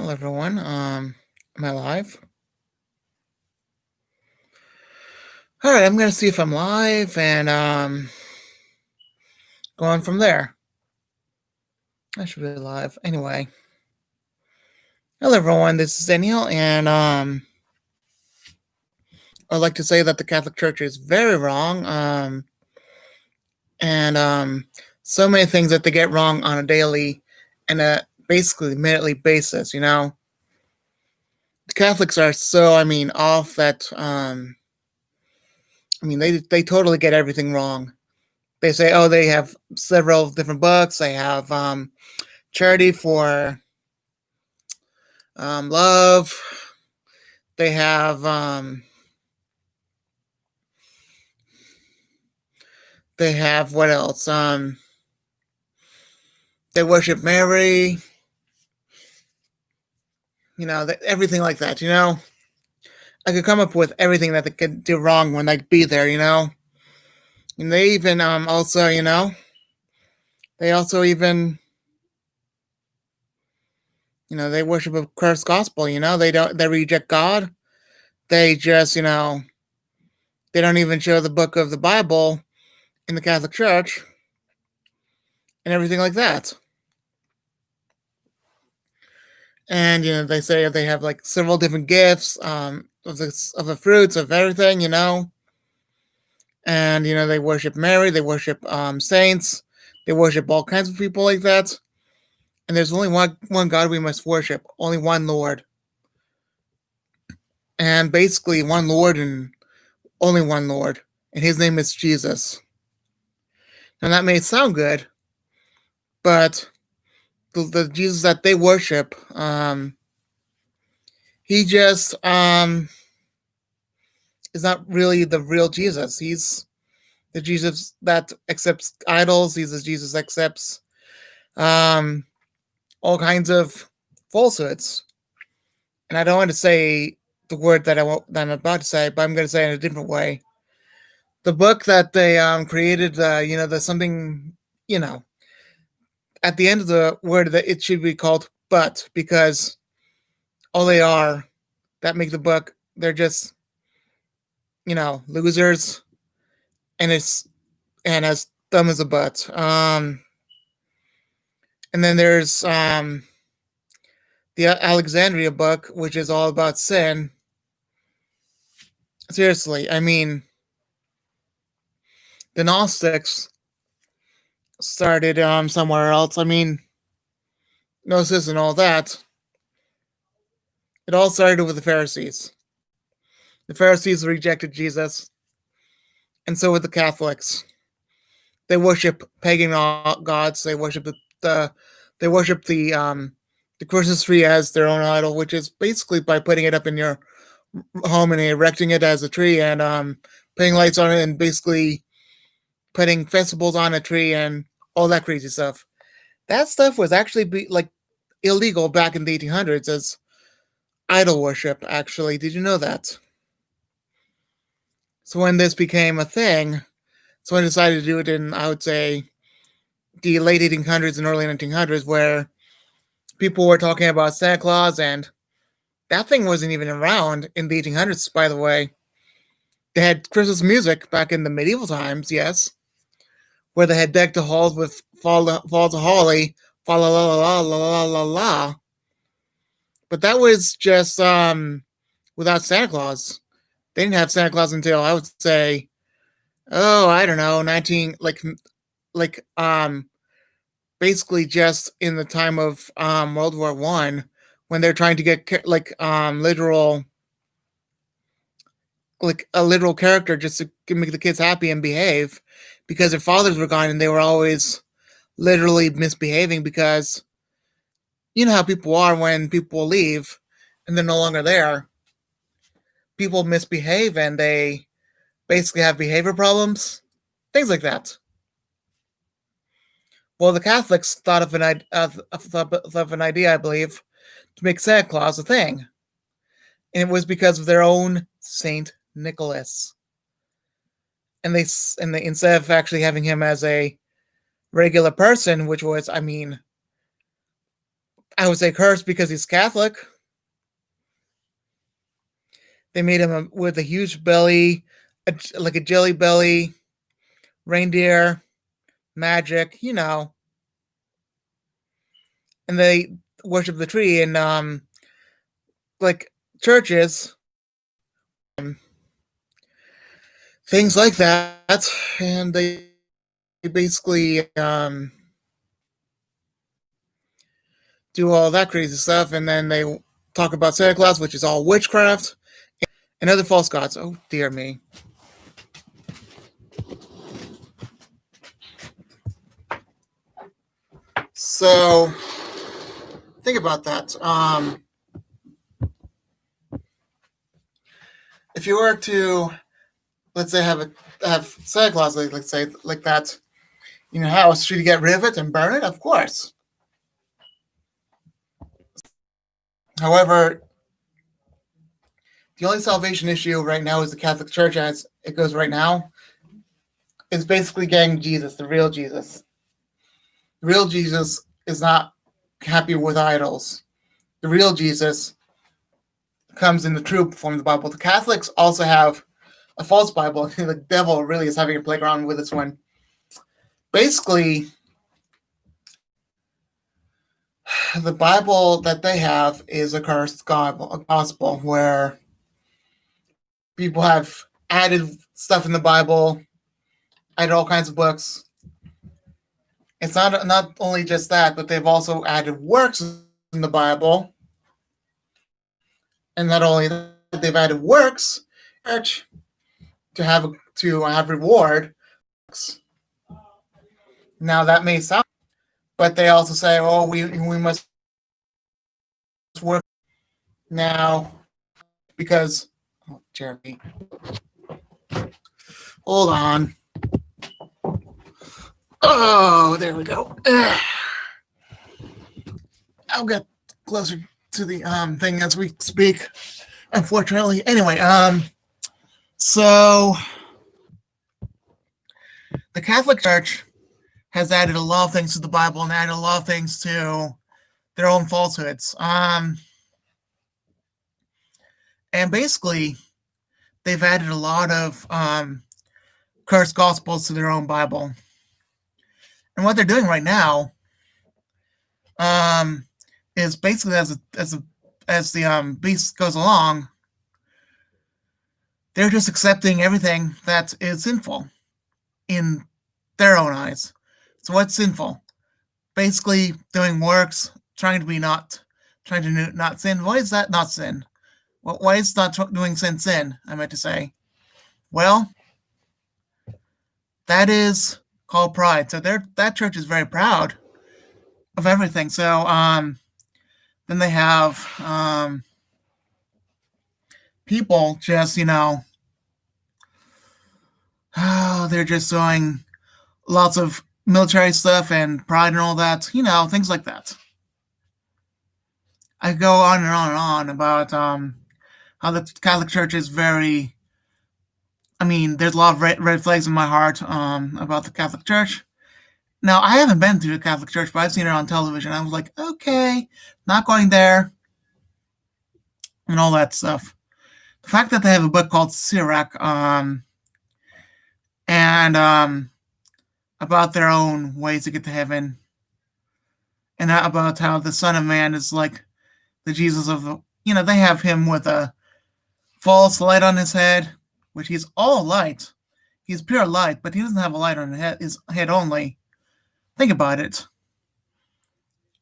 Hello, everyone. Am I live? All right, I'm gonna see if I'm live and go on from there. I should be live anyway. Hello, everyone. This is Daniel, and I'd like to say that the Catholic Church is very wrong. And so many things that they get wrong on a daily and a basically minutely basis. The Catholics are so off that they totally get everything wrong. They say, oh, they have several different books. They have charity for love. They have what else? They worship Mary. Everything like that. I could come up with everything that they could do wrong when they be there. And they even also, they also even, they worship a cursed gospel. They reject God. They just, they don't even show the book of the Bible in the Catholic Church and everything like that. And they say they have like several different gifts of the fruits of everything, and they worship Mary, they worship saints, they worship all kinds of people like that. And there's only one God we must worship, only one Lord, and basically one Lord and only one Lord, and His name is Jesus. Now that may sound good, but the Jesus that they worship, he just is not really the real Jesus. He's the Jesus that accepts idols. He's the Jesus that accepts all kinds of falsehoods. And I don't want to say the word that I'm about to say, but I'm going to say it in a different way. The book that they created, there's something, at the end of the word that it should be called "but," because all they are that make the book, they're just, losers, and it's and as dumb as a butt. And then there's the Alexandria book, which is all about sin. Seriously, the Gnostics started somewhere else. Gnosis and all that. It all started with the Pharisees. The Pharisees rejected Jesus, and so with the Catholics. They worship pagan gods. They worship they worship the Christmas tree as their own idol, which is basically by putting it up in your home and erecting it as a tree and putting lights on it and basically putting festivals on a tree and all that crazy stuff. That stuff was actually illegal back in the 1800s as idol worship. Actually, did you know that? So when this became a thing, someone decided to do it in, I would say, the late 1800s and early 1900s, where people were talking about Santa Claus, and that thing wasn't even around in the 1800s, by the way. They had Christmas music back in the medieval times, yes, where they had decked the halls with falls of holly, fa la la la la la la la. But that was just without Santa Claus. They didn't have Santa Claus until, I would say, I don't know, 19 like basically just in the time of World War I, when they're trying to get literal, like a literal character just to make the kids happy and behave, because their fathers were gone and they were always literally misbehaving, because you know how people are when people leave and they're no longer there. People misbehave and they basically have behavior problems, things like that. Well, the Catholics thought of an idea, I believe, to make Santa Claus a thing, and it was because of their own Saint Nicholas. And they instead of actually having him as a regular person, which was, I would say cursed because he's Catholic. They made him with a huge belly, like a jelly belly, reindeer, magic, and they worship the tree in like churches, things like that, and they basically do all that crazy stuff, and then they talk about Santa Claus, which is all witchcraft, and other false gods. Oh dear me. So think about that. If you were to, let's say, have Santa Claus, let's say, like that, in your house, should you get rid of it and burn it? Of course. However, the only salvation issue right now is the Catholic Church, as it goes right now, is basically getting Jesus, the real Jesus. The real Jesus is not happy with idols. The real Jesus comes in the true form of the Bible. The Catholics also have a false Bible. The devil really is having a playground with this one. Basically, the Bible that they have is a cursed gospel where people have added stuff in the Bible, added all kinds of books. It's not only just that, but they've also added works in the Bible. And not only that, they've added works to have reward. Now that may sound, but they also say, "Oh, we must work now because." Oh, Jeremy, hold on. Oh, there we go. I'll get closer to the thing as we speak. Unfortunately, anyway, so the Catholic Church has added a lot of things to the Bible and added a lot of things to their own falsehoods. And basically, they've added a lot of cursed gospels to their own Bible. And what they're doing right now is basically as the beast goes along, they're just accepting everything that is sinful in their own eyes. So what's sinful? Basically doing works, trying to not sin. Why is that not sin? Well, why is not doing sin? I meant to say. Well, that is called pride. So that church is very proud of everything. So then they have people just, they're just doing lots of military stuff and pride and all that, things like that. I go on and on and on about how the Catholic Church is very. I mean, there's a lot of red flags in my heart about the Catholic Church. Now, I haven't been to a Catholic Church, but I've seen it on television. I was like, okay, not going there, and all that stuff. The fact that they have a book called Sirac, and about their own ways to get to heaven, and about how the Son of Man is like the Jesus of the. They have him with a false light on his head, which he's all light. He's pure light, but he doesn't have a light on his head only. Think about it.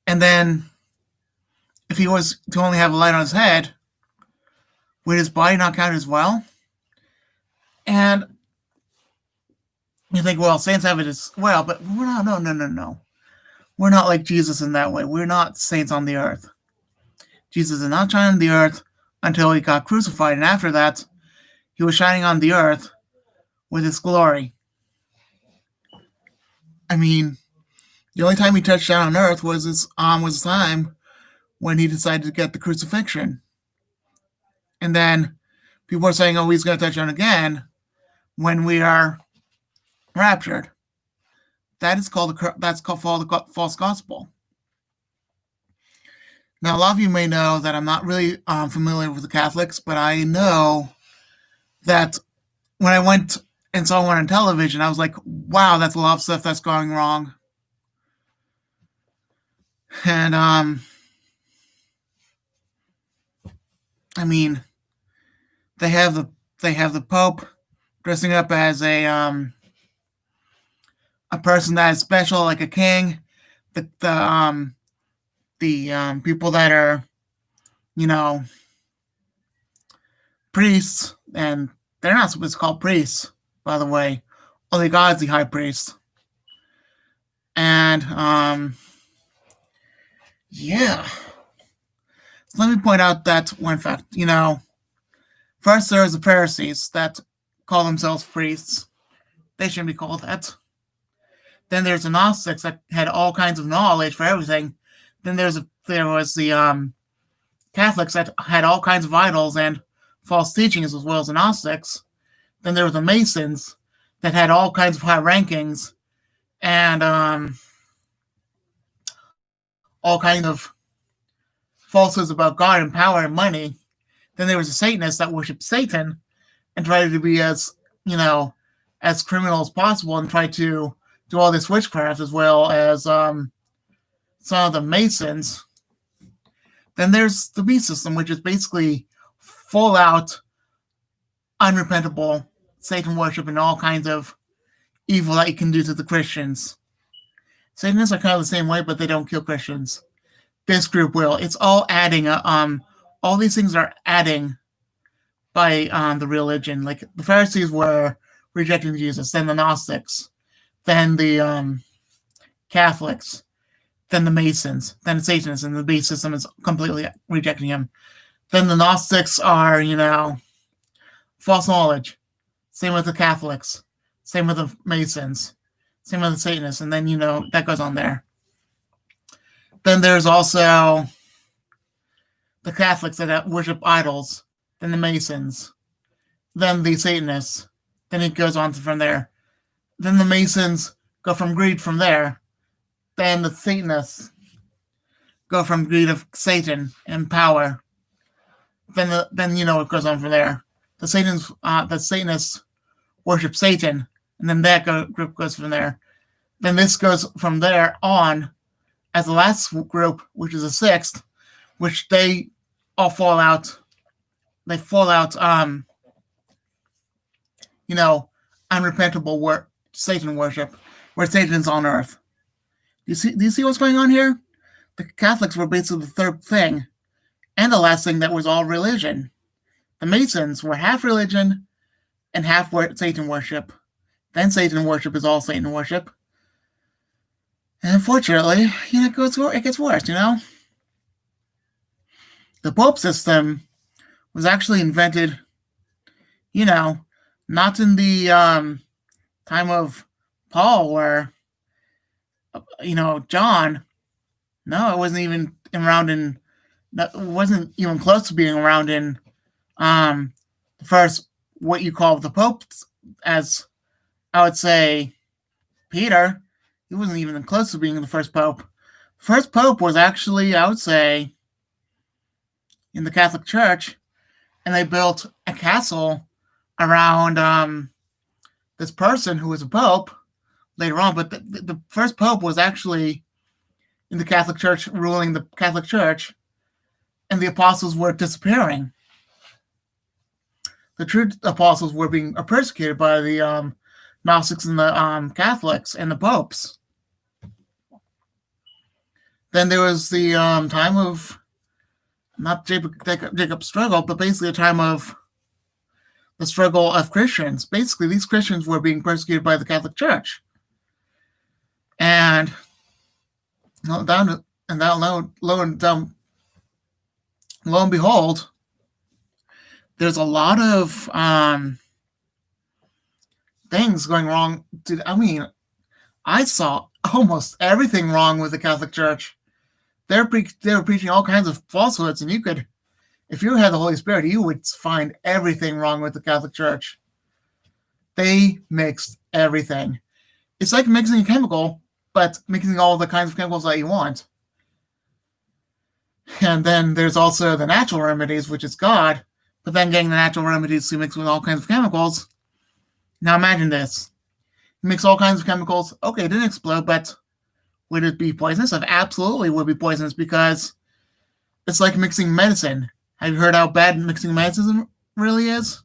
And then, if he was to only have a light on his head, would his body not count as well? And you think, well, saints have it as well, but we're not. No. We're not like Jesus in that way. We're not saints on the earth. Jesus did not shine on the earth until he got crucified, and after that, he was shining on the earth with his glory. I mean, the only time he touched down on earth was his time when he decided to get the crucifixion. And then people are saying, oh, he's going to touch on again when we are raptured. That's called the false gospel. Now, a lot of you may know that I'm not really familiar with the Catholics, but I know that when I went and saw one on television, I was like, wow, that's a lot of stuff that's going wrong. And I mean, they have the Pope dressing up as a person that is special, like a king. The people that are, you know, priests, and they're not supposed to call priests, by the way. Only God's the high priest. And yeah. So let me point out that one fact. First there's the Pharisees that call themselves priests. They shouldn't be called that. Then there's the Gnostics that had all kinds of knowledge for everything. Then there was the Catholics that had all kinds of idols and false teachings, as well as the Gnostics. Then there were the Masons that had all kinds of high rankings and all kinds of falsehoods about God and power and money. Then there was the Satanists that worshiped Satan and tried to be as criminal as possible and tried to do all this witchcraft, as well as some of the Masons. Then there's the beast system, which is basically full out unrepentable Satan worship and all kinds of evil that you can do to the Christians. Satanists are kind of the same way, but they don't kill Christians. This group will. It's all adding. All these things are adding by the religion. Like the Pharisees were rejecting Jesus, then the Gnostics, then the Catholics, then the Masons, then the Satanists, and the beast system is completely rejecting him. Then the Gnostics are, false knowledge. Same with the Catholics. Same with the Masons. Same with the Satanists. And then, that goes on there. Then there's also the Catholics that worship idols. Then the Masons. Then the Satanists. Then it goes on from there. Then the Masons go from greed from there. Then the Satanists go from greed of Satan and power. Then it goes on from there. The Satanists worship Satan, and then that group goes from there. Then this goes from there on as the last group, which is the sixth, which they all fall out. They fall out, unrepentable Satan worship, where Satan's on earth. Do you see what's going on here? The Catholics were basically the third thing, and the last thing that was all religion. The Masons were half religion and half Satan worship. Then Satan worship is all Satan worship. And unfortunately, it gets worse, The Pope system was actually invented, not in the time of Paul or, John. No, it wasn't even around it wasn't even close to being around in the first, what you call the Pope, as I would say, Peter. He wasn't even close to being the first Pope. The first Pope was actually, I would say, in the Catholic Church, and they built a castle around this person who was a Pope later on. But the first Pope was actually in the Catholic Church, ruling the Catholic Church, and the apostles were disappearing. The true apostles were being persecuted by the Gnostics and the Catholics and the popes. Then there was the time of, not Jacob's struggle, but basically a time of the struggle of Christians. Basically, these Christians were being persecuted by the Catholic Church. And lo and behold, there's a lot of things going wrong. I saw almost everything wrong with the Catholic Church. They were preaching all kinds of falsehoods, and if you had the Holy Spirit, you would find everything wrong with the Catholic Church. They mixed everything. It's like mixing a chemical, but mixing all the kinds of chemicals that you want. And then there's also the natural remedies, which is God, but then getting the natural remedies to mix with all kinds of chemicals. Now imagine this. You mix all kinds of chemicals. Okay, it didn't explode, but would it be poisonous? It absolutely would be poisonous because it's like mixing medicine. Have you heard how bad mixing medicine really is?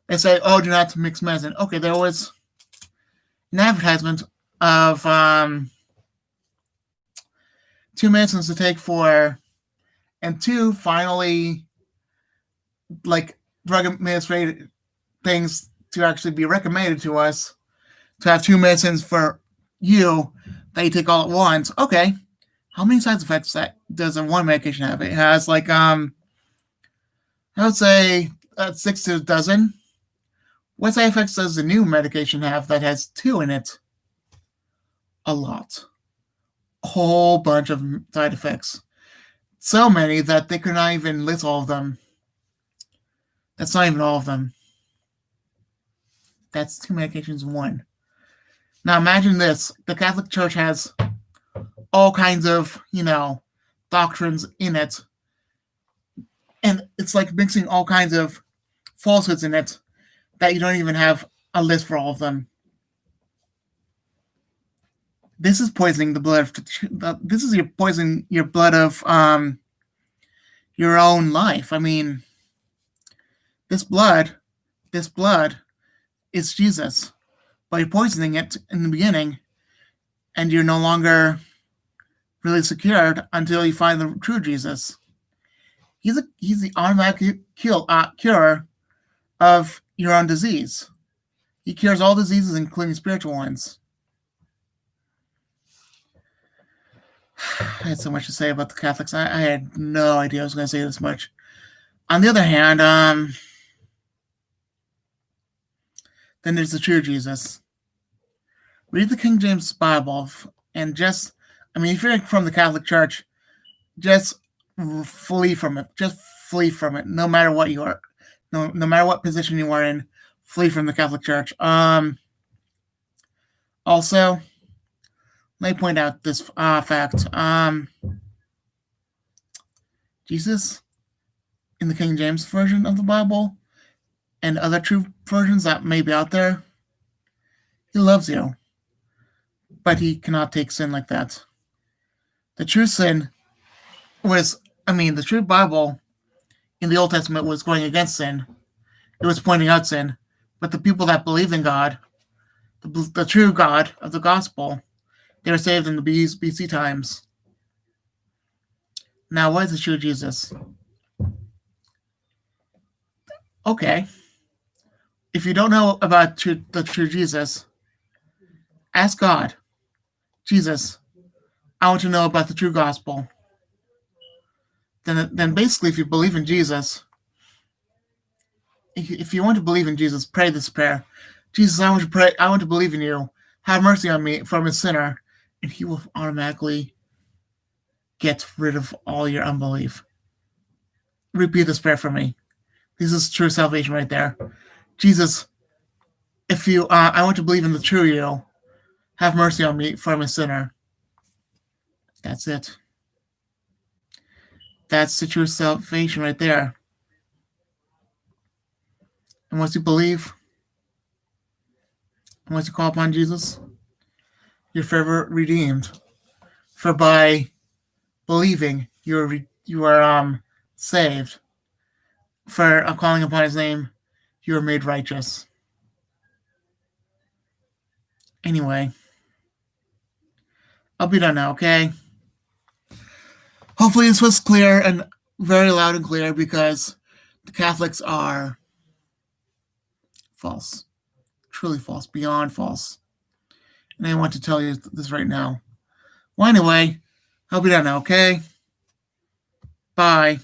They say, oh, do not mix medicine. Okay, there was an advertisement of 2 medicines to take for, and 2 finally, like, drug administrative things to actually be recommended to us to have 2 medicines for you that you take all at once. Okay, how many side effects does one medication have? It has like I would say 6 to a dozen. What side effects does the new medication have that has 2 in it? A lot. A whole bunch of side effects. So many that they could not even list all of them. That's not even all of them. That's 2 medications in one. Now imagine this. The Catholic Church has all kinds of, doctrines in it. And it's like mixing all kinds of falsehoods in it that you don't even have a list for all of them. This is poisoning the blood. This is poisoning your blood of your own life. I mean, this blood is Jesus. But you're poisoning it in the beginning, and you're no longer really secured until you find the true Jesus. He's the automatic cure of your own disease. He cures all diseases, including spiritual ones. I had so much to say about the Catholics. I had no idea I was going to say this much. On the other hand, then there's the true Jesus. Read the King James Bible and if you're from the Catholic Church, just flee from it. Just flee from it, no matter what you are. No matter what position you are in, flee from the Catholic Church. Also, let me point out this fact. Jesus, in the King James version of the Bible, and other true versions that may be out there, he loves you. But he cannot take sin like that. The true sin the true Bible in the Old Testament was going against sin. It was pointing out sin. But the people that believed in God, the true God of the gospel, they were saved in the BC times. Now, what is the true Jesus? Okay. If you don't know about the true Jesus, ask God. Jesus, I want to know about the true gospel. Then basically, if you believe in Jesus, if you want to believe in Jesus, pray this prayer. Jesus, I want to believe in you. Have mercy on me from a sinner, and he will automatically get rid of all your unbelief. Repeat this prayer for me. This is true salvation right there. Jesus, I want to believe in the true you. Have mercy on me from a sinner. That's it. That's the true salvation right there. And once you believe, and once you call upon Jesus, you're forever redeemed. For by believing, you are saved. For calling upon his name, you are made righteous. Anyway, I'll be done now, okay? Hopefully this was clear and very loud and clear, because the Catholics are false. Truly false. Beyond false. And I want to tell you this right now. Well, anyway, I'll be done now, okay? Bye.